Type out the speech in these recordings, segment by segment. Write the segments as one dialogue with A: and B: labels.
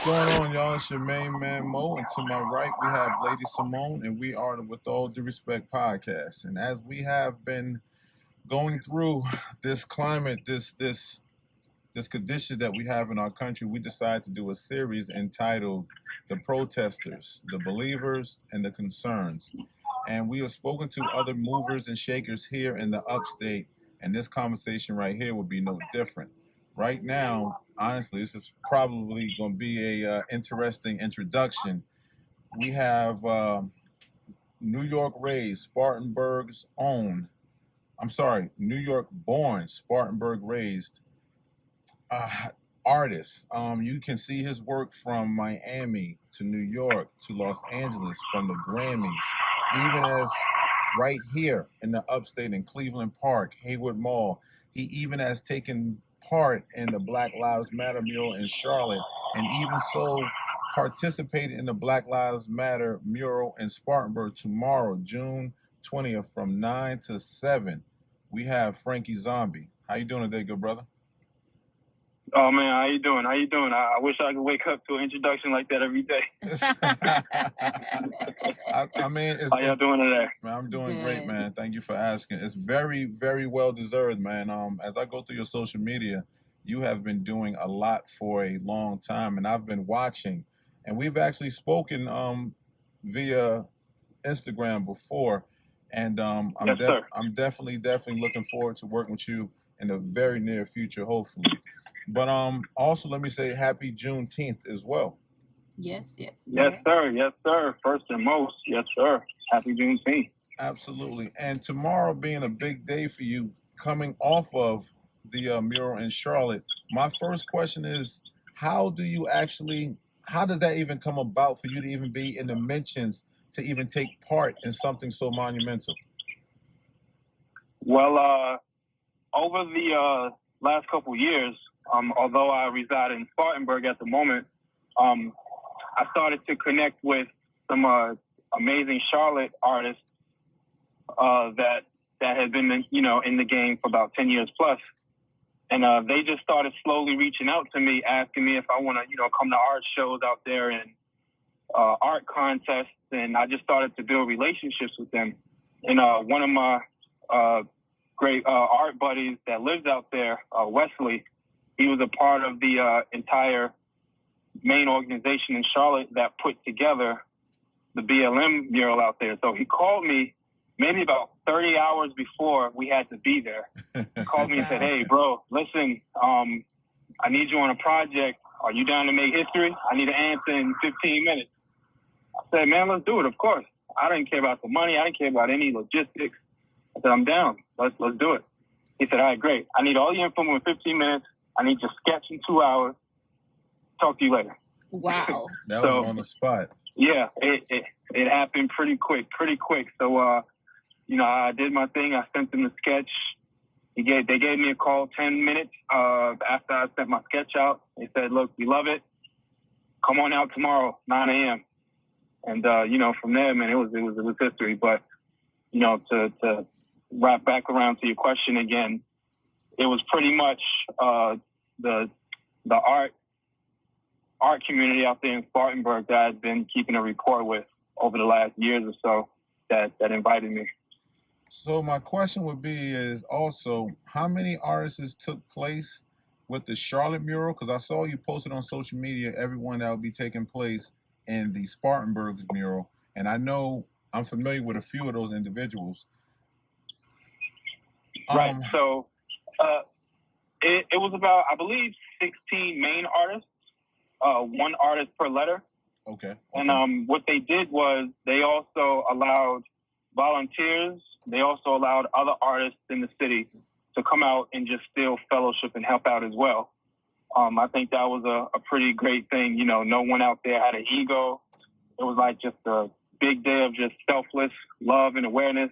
A: going on, y'all? It's your main man Mo, and to my right we have Lady Simone, and we are the With All Due Respect podcast. And as we have been going through this climate, this condition that we have in our country, we decided to do a series entitled "The Protesters, the Believers, and the Concerns." And we have spoken to other movers and shakers here in the upstate, and this conversation right here will be no different. Right now, honestly, this is probably going to be a interesting introduction. We have New York raised, Spartanburg's own. I'm sorry, New York born, Spartanburg raised uh, artist. You can see his work from Miami to New York to Los Angeles, from the Grammys, even as right here in the upstate in Cleveland Park, Haywood Mall. He even has taken part in the Black Lives Matter mural in Charlotte, and even so participated in the Black Lives Matter mural in Spartanburg tomorrow, June 20th, from 9 to 7. We have Frankie Zombie. How you doing today, good brother?
B: Oh man, how you doing? How you doing? I wish I could wake up to an introduction like that every day.
A: I mean,
B: how y'all doing today?
A: Man, I'm doing great, man. Thank you for asking. It's very, very well deserved, man. As I go through your social media, you have been doing a lot for a long time, and I've been watching. And we've actually spoken via Instagram before, and
B: Yes, sir.
A: I'm definitely looking forward to working with you in the very near future, hopefully. But also let me say happy Juneteenth as well.
C: Yes,
B: sir. Yes, sir. First and most, yes, sir. Happy Juneteenth.
A: Absolutely. And tomorrow being a big day for you, coming off of the mural in Charlotte, my first question is, how does that even come about for you to even be in the mentions to even take part in something so monumental?
B: Well, over the last couple of years, although I reside in Spartanburg at the moment, I started to connect with some amazing Charlotte artists that had been, in the game for about 10 years plus. And they just started slowly reaching out to me, asking me if I want to, come to art shows out there and art contests. And I just started to build relationships with them. And one of my great art buddies that lives out there, Wesley, he was a part of the entire main organization in Charlotte that put together the BLM mural out there. So he called me maybe about 30 hours before we had to be there. He called me and said, "Hey, bro, listen, I need you on a project. Are you down to make history? I need an answer in 15 minutes. I said, "Man, let's do it, of course." I didn't care about the money. I didn't care about any logistics. I said, "I'm down. Let's do it." He said, "All right, great. I need all your info in 15 minutes. I need your sketch in 2 hours. Talk to you later."
C: Wow.
A: That was on the spot.
B: Yeah, it happened pretty quick. So, I did my thing. I sent them the sketch. They gave me a call 10 minutes after I sent my sketch out. They said, "Look, we love it. Come on out tomorrow, 9 a.m." And from there, man, it was history. But to wrap back around to your question again, it was pretty much the art community out there in Spartanburg that I've been keeping a rapport with over the last years or so that invited me.
A: So my question would be is also, how many artists took place with the Charlotte mural? Because I saw you posted on social media everyone that will be taking place in the Spartanburg mural. And I know I'm familiar with a few of those individuals.
B: Right. So it was about, I believe, 16 main artists, one artist per letter.
A: Okay.
B: And what they did was they also allowed volunteers. They also allowed other artists in the city to come out and just still fellowship and help out as well. I think that was a pretty great thing. No one out there had an ego. It was like just a big day of just selfless love and awareness.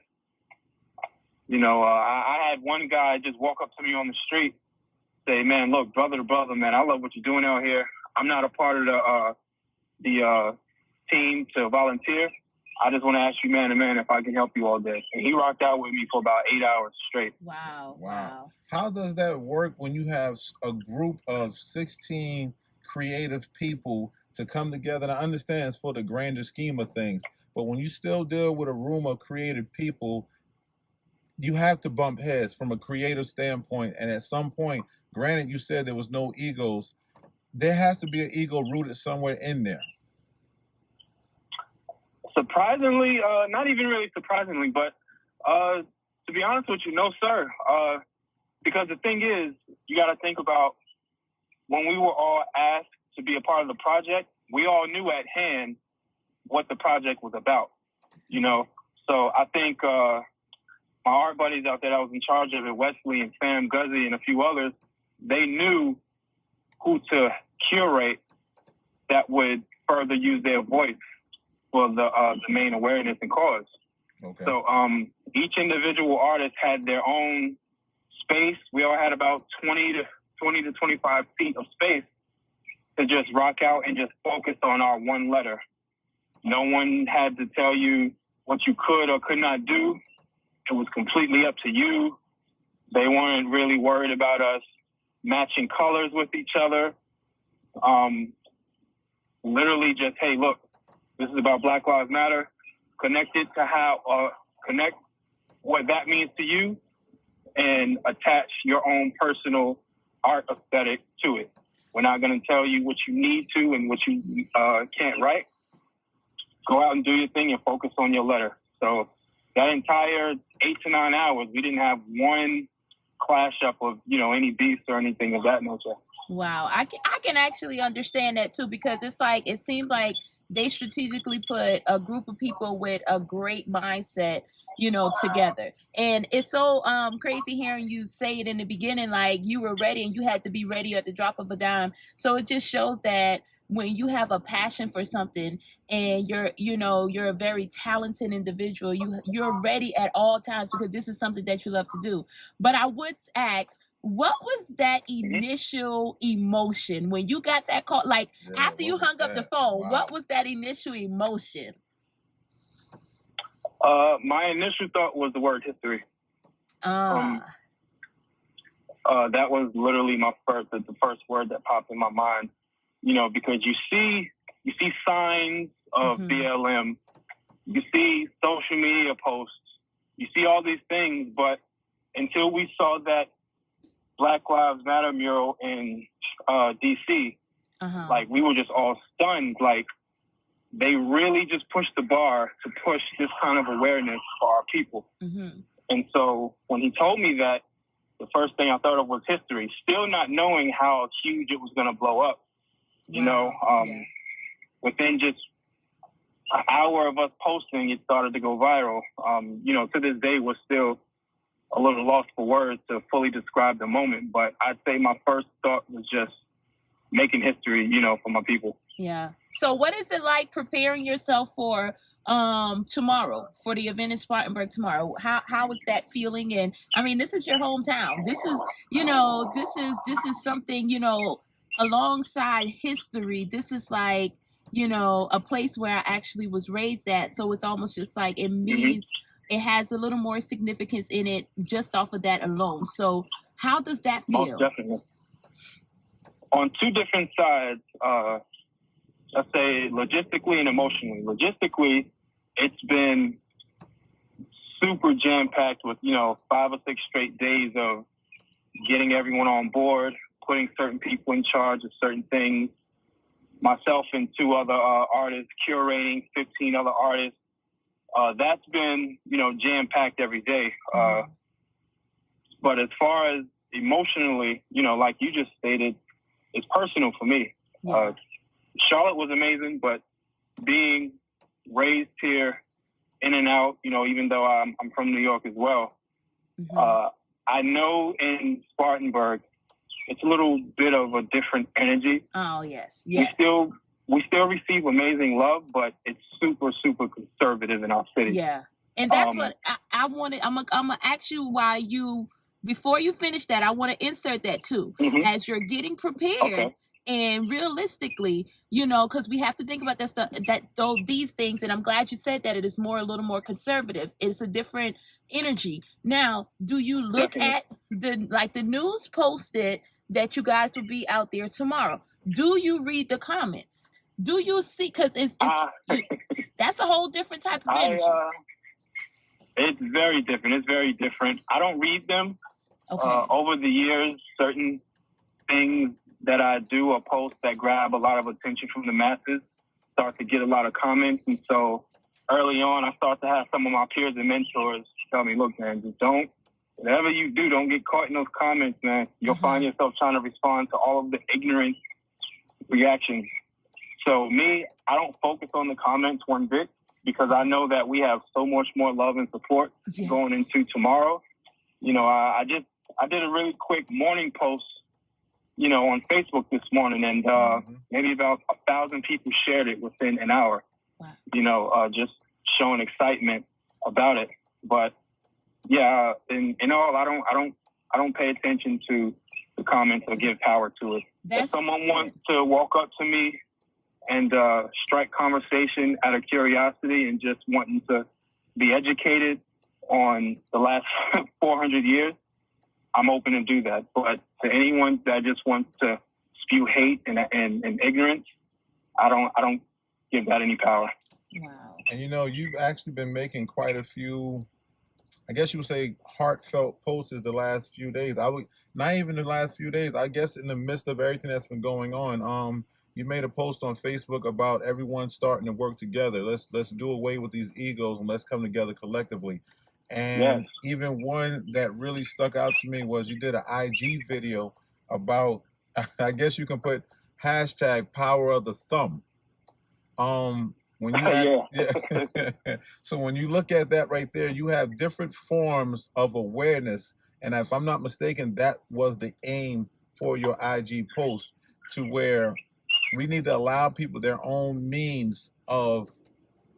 B: I had one guy just walk up to me on the street, say, "Man, look, brother to brother, man, I love what you're doing out here. I'm not a part of the team to volunteer. I just want to ask you, man to man, if I can help you all day." And he rocked out with me for about 8 hours straight.
C: Wow.
A: How does that work when you have a group of 16 creative people to come together. And I understand it's for the grander scheme of things, but when you still deal with a room of creative people, you have to bump heads from a creative standpoint. And at some point, granted, you said there was no egos, there has to be an ego rooted somewhere in there.
B: Surprisingly, not even really surprisingly, but to be honest with you, no, sir. Because the thing is, you got to think about when we were all asked to be a part of the project, we all knew at hand what the project was about, you know? So I think my art buddies out there that was in charge of it, Wesley and Sam Guzzi and a few others, they knew who to curate that would further use their voice for the main awareness and cause.
A: Okay.
B: So each individual artist had their own space. We all had about 20 to 25 feet of space to just rock out and just focus on our one letter. No one had to tell you what you could or could not do. It was completely up to you. They weren't really worried about us matching colors with each other. Literally just, hey, look, this is about Black Lives Matter. Connect it to how, connect what that means to you and attach your own personal art aesthetic to it. We're not going to tell you what you need to and what you can't write. Go out and do your thing and focus on your letter. So that entire 8 to 9 hours, we didn't have one clash up of, you know, any beefs or anything of that nature.
C: Wow. I can actually understand that too, because it's like, it seems like they strategically put a group of people with a great mindset, you know, together. And it's so crazy hearing you say it in the beginning, like you were ready and you had to be ready at the drop of a dime. So it just shows that when you have a passion for something and you're a very talented individual, you're ready at all times because this is something that you love to do. But I would ask, what was that initial emotion when you got that call? Like after you hung up the phone,
A: Wow.
C: what was that initial emotion?
B: My initial thought was the word history. That was literally the first word that popped in my mind. You know, because you see signs of BLM, you see social media posts, you see all these things, but until we saw that Black Lives Matter mural in DC, like we were just all stunned. Like they really just pushed the bar to push this kind of awareness for our people. And so when he told me that, the first thing I thought of was history, still not knowing how huge it was going to blow up. You know, within just an hour of us posting, it started to go viral. You know, to this day, we're still a little lost for words to fully describe the moment. But I'd say my first thought was just making history, you know, for my people.
C: Yeah. So what is it like preparing yourself for tomorrow, for the event in Spartanburg tomorrow? How is that feeling? And I mean, this is your hometown. This is, you know, this is something, you know, alongside history. This is like, you know, a place where I actually was raised at. So it's almost just like it means it has a little more significance in it just off of that alone. So how does that feel?
B: Most definitely. On two different sides, let's say logistically and emotionally. Logistically, it's been super jam-packed with, you know, 5 or 6 straight days of getting everyone on board, putting certain people in charge of certain things, myself and 2 other artists curating 15 other artists. That's been, you know, jam-packed every day. But as far as emotionally, you know, like you just stated, it's personal for me. Charlotte was amazing, but being raised here, in and out, you know, even though I'm from New York as well, I know in Spartanburg, it's a little bit of a different energy.
C: Oh, yes.
B: We still receive amazing love, but it's super, super conservative in our city.
C: Yeah. And that's what I wanted. I'm gonna ask you why before you finish that, I want to insert that too. As you're getting prepared and realistically, you know, because we have to think about that stuff, these things, and I'm glad you said that it is a little more conservative. It's a different energy. Now, do you look at the news posted that you guys will be out there tomorrow? Do you read the comments? Do you see? Because that's a whole different type of energy.
B: It's very different. It's very different. I don't read them.
C: Okay.
B: Over the years, certain things that I do or post that grab a lot of attention from the masses start to get a lot of comments. And so early on, I start to have some of my peers and mentors tell me, look, man, just whatever you do, don't get caught in those comments, man. You'll find yourself trying to respond to all of the ignorant reactions. So me, I don't focus on the comments one bit because I know that we have so much more love and support going into tomorrow. You know, I did a really quick morning post, you know, on Facebook this morning, and maybe about 1,000 people shared it within an hour.
C: Wow.
B: You know, just showing excitement about it. But yeah, in all, I don't pay attention to the comments or give power to it. If someone wants to walk up to me and strike conversation out of curiosity and just wanting to be educated on the last 400 years, I'm open to do that. But to anyone that just wants to spew hate and ignorance, I don't give that any power.
C: Wow.
A: And you know, you've actually been making quite a few, I guess you would say, heartfelt posts the last few days. Not even the last few days, I guess in the midst of everything that's been going on. You made a post on Facebook about everyone starting to work together. Let's do away with these egos and let's come together collectively. And even one that really stuck out to me was you did an IG video about, I guess you can put hashtag power of the thumb. When you so when you look at that right there, you have different forms of awareness. And if I'm not mistaken, that was the aim for your IG post, to where we need to allow people their own means of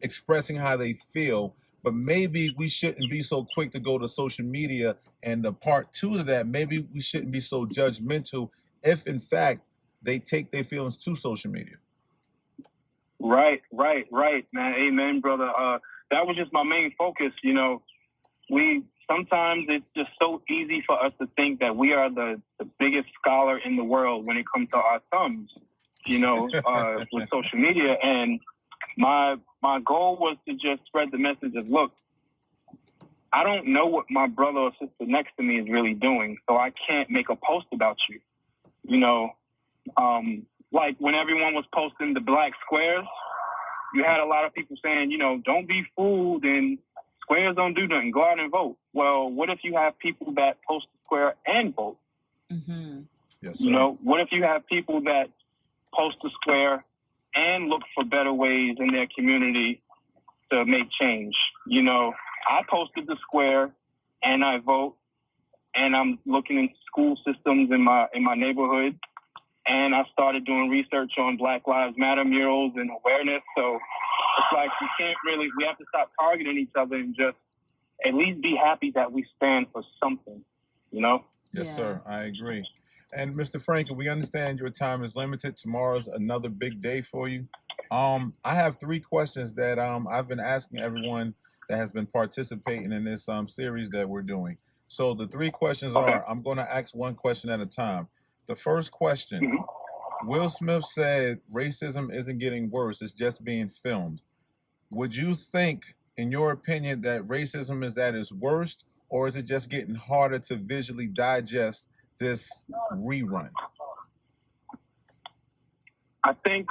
A: expressing how they feel. But maybe we shouldn't be so quick to go to social media. And the part two to that, maybe we shouldn't be so judgmental if in fact they take their feelings to social media.
B: Right, man. Amen, brother. That was just my main focus. You know, sometimes it's just so easy for us to think that we are the biggest scholar in the world when it comes to our thumbs, you know, with social media. And my goal was to just spread the message of, look, I don't know what my brother or sister next to me is really doing, so I can't make a post about you. You know, like when everyone was posting the black squares, you had a lot of people saying, you know, don't be fooled and squares don't do nothing, go out and vote. Well, what if you have people that post the square and vote?
C: Mm-hmm.
A: Yes, sir.
B: You know, what if you have people that post the square and look for better ways in their community to make change? You know, I posted the square and I vote, and I'm looking into school systems in my neighborhood. And I started doing research on Black Lives Matter murals and awareness. So it's like we have to stop targeting each other and just at least be happy that we stand for something, you know?
A: Yes, sir. I agree. And Mr. Frankie, we understand your time is limited. Tomorrow's another big day for you. I have 3 questions that I've been asking everyone that has been participating in this series that we're doing. So the 3 questions are, I'm going to ask one question at a time. The first question, Will Smith said racism isn't getting worse, it's just being filmed. Would you think, in your opinion, that racism is at its worst, or is it just getting harder to visually digest this rerun?
B: I think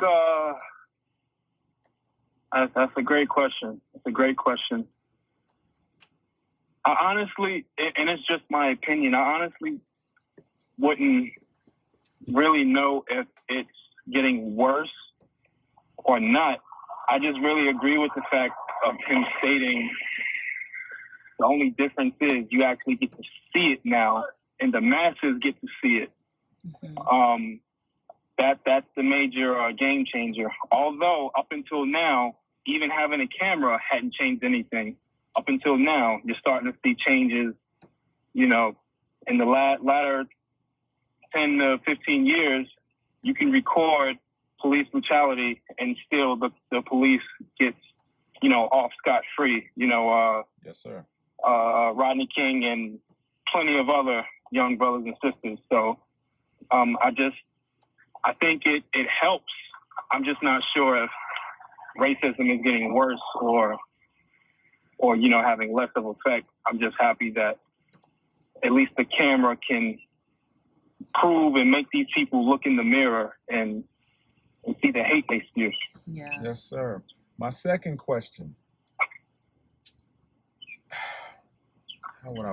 B: that's a great question. It's a great question. I honestly, and it's just my opinion, I honestly wouldn't really know if it's getting worse or not. I just really agree with the fact of him stating the only difference is you actually get to see it now, and the masses get to see it. Mm-hmm. That's the major game changer. Although up until now, even having a camera hadn't changed anything. Up until now, you're starting to see changes. You know, in the latter 10 to 15 years, you can record police brutality and still the police gets, you know, off scot-free. You know,
A: yes, sir.
B: Rodney King and plenty of other young brothers and sisters. So I think it helps I'm just not sure if racism is getting worse or having less of effect. I'm just happy that at least the camera can prove and make these people look in the mirror and see the hate they spew.
C: Yeah.
A: Yes, sir. My second question. How would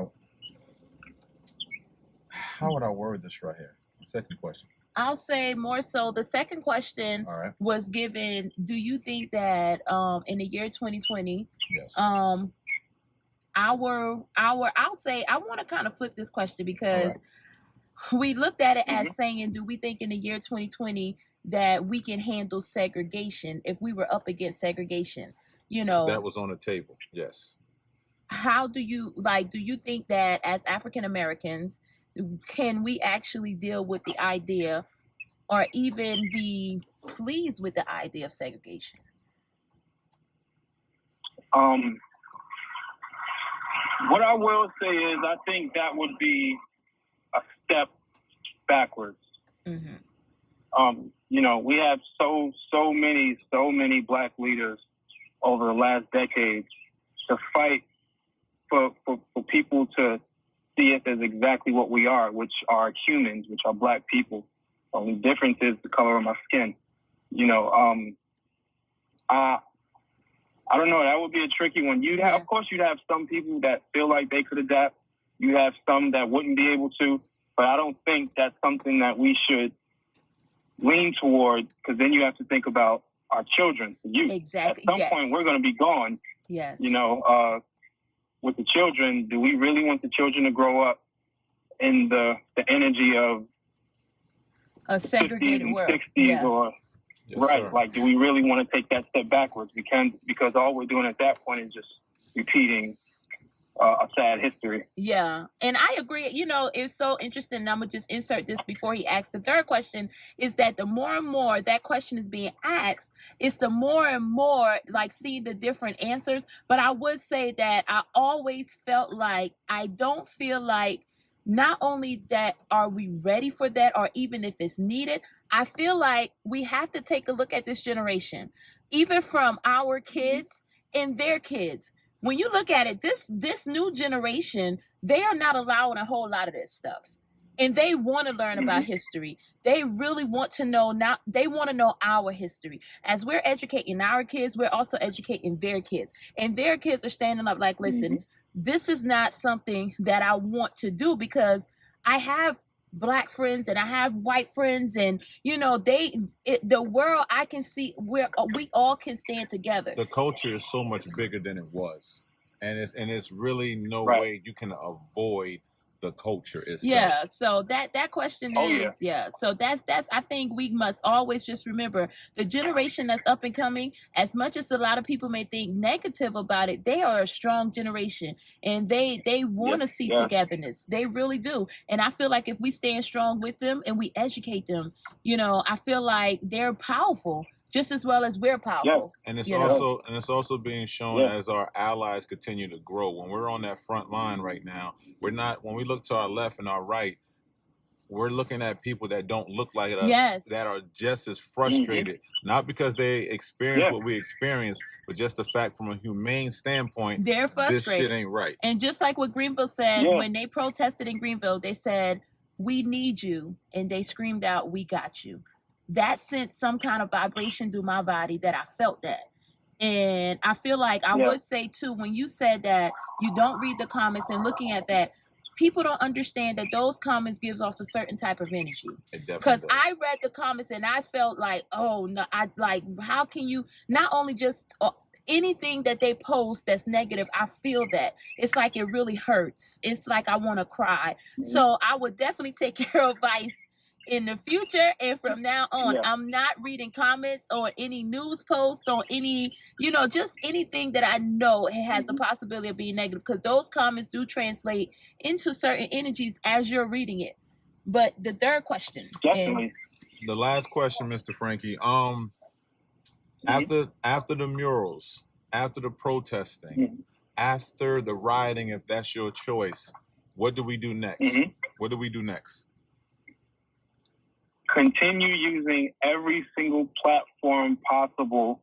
A: I word this right here? Second question.
C: I'll say more so the second question was given, do you think that in the year 2020,
A: yes,
C: I'll say I want to kind of flip this question because we looked at it as saying, do we think in the year 2020 that we can handle segregation if we were up against segregation?
A: That was on the table. Yes.
C: How do you think that as African Americans, can we actually deal with the idea or even be pleased with the idea of segregation?
B: What I will say is I think that would be a step backwards. We have so many Black leaders over the last decade to fight for people to see us as exactly what we are, which are humans, which are Black people. The only difference is the color of my skin. I don't know. That would be a tricky one. Of course, you'd have some people that feel like they could adapt. You have some that wouldn't be able to. But I don't think that's something that we should lean toward, because then you have to think about our children, the youth.
C: Exactly.
B: At some point, we're going to be gone.
C: Yes.
B: With the children, do we really want the children to grow up in the energy of
C: a segregated
B: 50s and
C: world?
B: 60s or
A: sir.
B: Like, do we really want to take that step backwards? Because all we're doing at that point is just repeating a sad history.
C: Yeah, and I agree. It's so interesting. And I'm gonna just insert this before he asks the third question. Is that the more and more that question is being asked, it's the more and more see the different answers. But I would say that I always felt like I don't feel like not only that are we ready for that, or even if it's needed, I feel like we have to take a look at this generation, even from our kids and their kids. When you look at it, this new generation, they are not allowing a whole lot of this stuff. And they want to learn about history. They really want to know they want to know our history. As we're educating our kids, we're also educating their kids. And their kids are standing up like, listen, this is not something that I want to do, because I have Black friends and I have white friends, and the world, I can see where we all can stand together.
A: The culture is so much bigger than it was, and it's really no way you can avoid the culture itself.
C: Yeah, so that question is so that's I think we must always just remember the generation that's up and coming. As much as a lot of people may think negative about it, they are a strong generation, and they want to see togetherness. They really do. And I feel like if we stand strong with them and we educate them, I feel like they're powerful just as well as we're powerful.
A: And it's also being shown as our allies continue to grow. When we're on that front line right now, when we look to our left and our right, we're looking at people that don't look like us, that are just as frustrated, not because they experience what we experience, but just the fact from a humane standpoint,
C: they're frustrated.
A: This shit ain't right.
C: And just like what Greenville said, when they protested in Greenville, they said, "We need you," and they screamed out, "We got you." That sent some kind of vibration through my body that I felt that. And I feel like I would say too, when you said that you don't read the comments and looking at that, people don't understand that those comments gives off a certain type of energy. Because I read the comments and I felt like, oh no, how can you not only just anything that they post that's negative, I feel that it's like it really hurts. It's like I want to cry. So I would definitely take your advice in the future, and from now on, I'm not reading comments or any news posts or any, just anything that I know has a possibility of being negative, because those comments do translate into certain energies as you're reading it. But the third question,
B: definitely,
A: the last question, Mr. Frankie, after the murals, after the protesting, after the rioting, if that's your choice, what do we do next? What do we do next?
B: continue using every single platform possible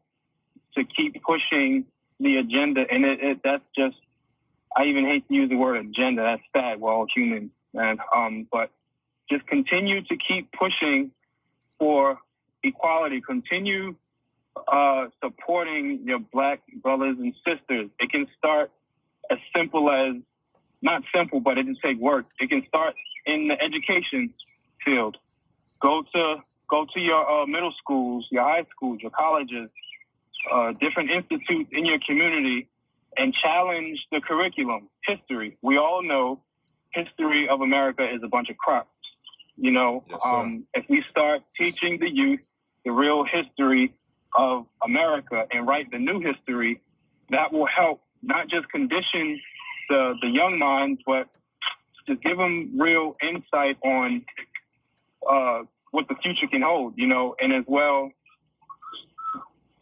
B: to keep pushing the agenda. And that's just, I even hate to use the word agenda. That's sad. We're all human, man. But just continue to keep pushing for equality. Continue supporting your Black brothers and sisters. It can start as simple as, not simple, but it can take work. It can start in the education field. Go to your middle schools, your high schools, your colleges, different institutes in your community, and challenge the curriculum. History. We all know history of America is a bunch of crap. You know,
A: Yes,
B: if we start teaching the youth the real history of America and write the new history, that will help not just condition the young minds, but just give them real insight on what the future can hold, you know, and as well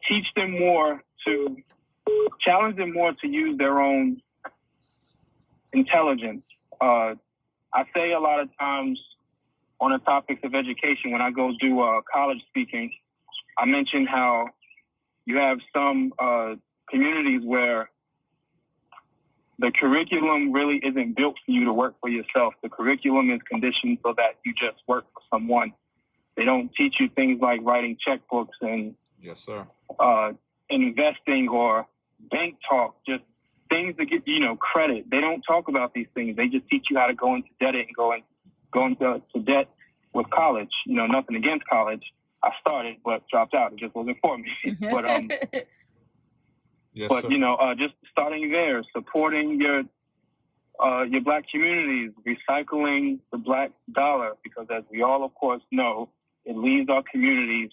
B: teach them more to challenge them more to use their own intelligence. I say a lot of times on the topics of education, when I go do college speaking, I mention how you have some communities where the curriculum really isn't built for you to work for yourself. The curriculum is conditioned so that you just work for someone. They don't teach you things like writing checkbooks and
A: yes, sir.
B: Investing or bank talk, just things that get, you know, credit. They don't talk about these things. They just teach you how to go into debt and go into debt with college. You know, nothing against college. I started, but dropped out. It just wasn't for me.
A: Yes,
B: But
A: sir.
B: you know, just starting there, supporting your Black communities, recycling the Black dollar, because as we all, of course, know, it leaves our communities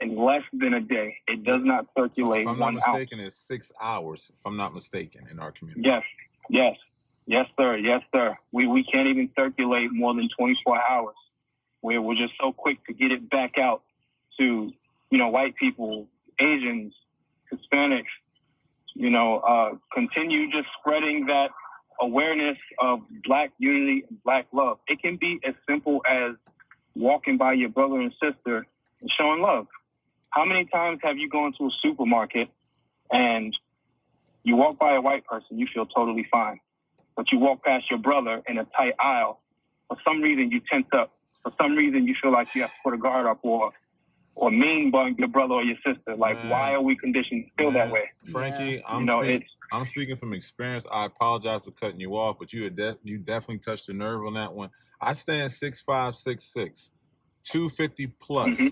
B: in less than a day. It does not circulate.
A: If I'm not
B: 1
A: mistaken,
B: ounce.
A: it's 6 hours. If I'm not mistaken, in our community.
B: Yes, sir. We can't even circulate more than 24 hours. We're just so quick to get it back out to, you know, white people, Asians, Hispanics. You know, continue just spreading that awareness of Black unity and Black love. It can be as simple as walking by your brother and sister and showing love. How many times have you gone to a supermarket and you walk by a white person, you feel totally fine, but you walk past your brother in a tight aisle, for some reason you tense up. For some reason you feel like you have to put a guard up or mean bug your brother or your sister. Like,
A: Man.
B: why are we conditioned to feel that way?
A: Frankie,
C: Yeah.
A: I'm speaking from experience. I apologize for cutting you off, but you definitely touched the nerve on that one. I stand 6'5", 6'6", 250 plus.
B: Mm-hmm.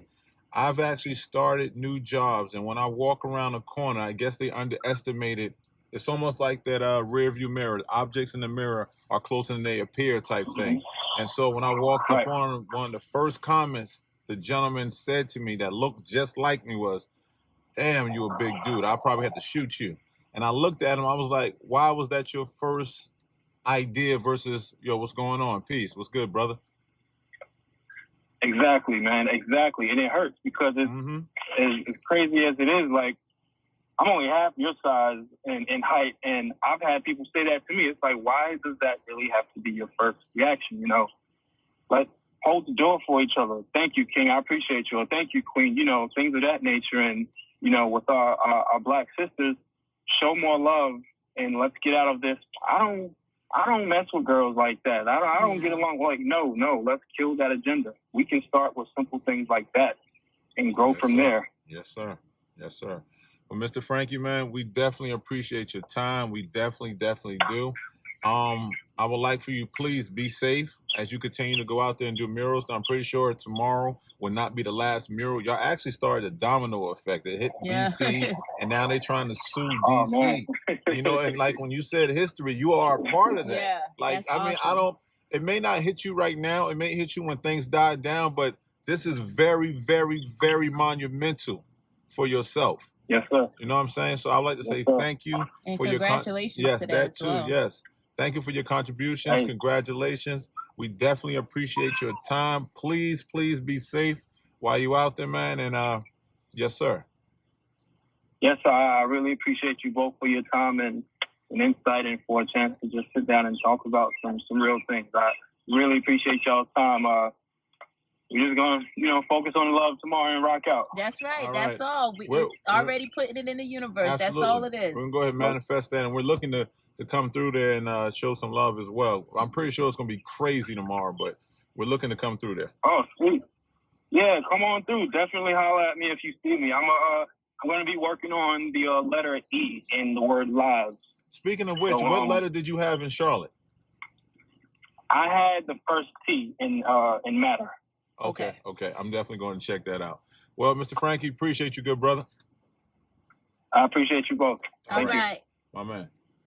A: I've actually started new jobs, and when I walk around the corner, I guess they underestimated. It's almost like that rear view mirror. Objects in the mirror are closer than they appear type thing. And so when I walked up on one of the first comments the gentleman said to me that looked just like me was, "Damn, you a big dude. I probably had to shoot you." And I looked at him. I was like, "Why was that your first idea versus, yo, what's going on? Peace. What's good, brother?"
B: Exactly, man. Exactly. And it hurts because it's as crazy as it is. Like, I'm only half your size in height, and I've had people say that to me. It's like, why does that really have to be your first reaction? You know, let's hold the door for each other. Thank you, King. I appreciate you. Or thank you, Queen. You know, things of that nature. And, you know, with our Black sisters, show more love and let's get out of this. I don't mess with girls like that. I don't get along. Like, no, let's kill that agenda. We can start with simple things like that and grow from there.
A: Yes, sir. Yes, sir. Well, Mr. Frankie, man, we definitely appreciate your time. We definitely do. I would like for you, please be safe as you continue to go out there and do murals. I'm pretty sure tomorrow will not be the last mural. Y'all actually started a domino effect. It hit DC, and now they're trying to sue DC. You know, and like when you said history, you are a part of that.
C: Yeah,
A: like, I mean,
C: awesome.
A: it may not hit you right now. It may hit you when things die down, but this is very, very, very monumental for yourself.
B: Yes, sir.
A: You know what I'm saying? So I'd like to say thank you
C: and
A: for
C: congratulations
A: yes,
C: to
A: that
C: as
A: too.
C: well.
A: Yes. Thank you for your contributions.
B: Hey.
A: Congratulations. We definitely appreciate your time. Please be safe while you out there, man. And yes, sir.
B: Yes, sir. I really appreciate you both for your time and insight and for a chance to just sit down and talk about some real things. I really appreciate y'all's time. we're just gonna, focus on love tomorrow and rock out.
C: That's right.
A: All
C: That's
A: right.
C: all. It's already putting it in the universe. That's all
A: Absolutely.
C: it is.
A: We're gonna go ahead and manifest that, and we're looking to come through there and show some love as well. I'm pretty sure it's gonna be crazy tomorrow, but we're looking to come through there.
B: Oh, sweet. Yeah, come on through. Definitely holler at me if you see me. I'm gonna be working on the letter E in the word lives.
A: Speaking of which,
B: So,
A: what letter did you have in Charlotte?
B: I had the first T in matter.
A: Okay. I'm definitely going to check that out. Well, Mr. Frankie, appreciate you, good brother.
B: I appreciate you both.
C: All right.
A: My man.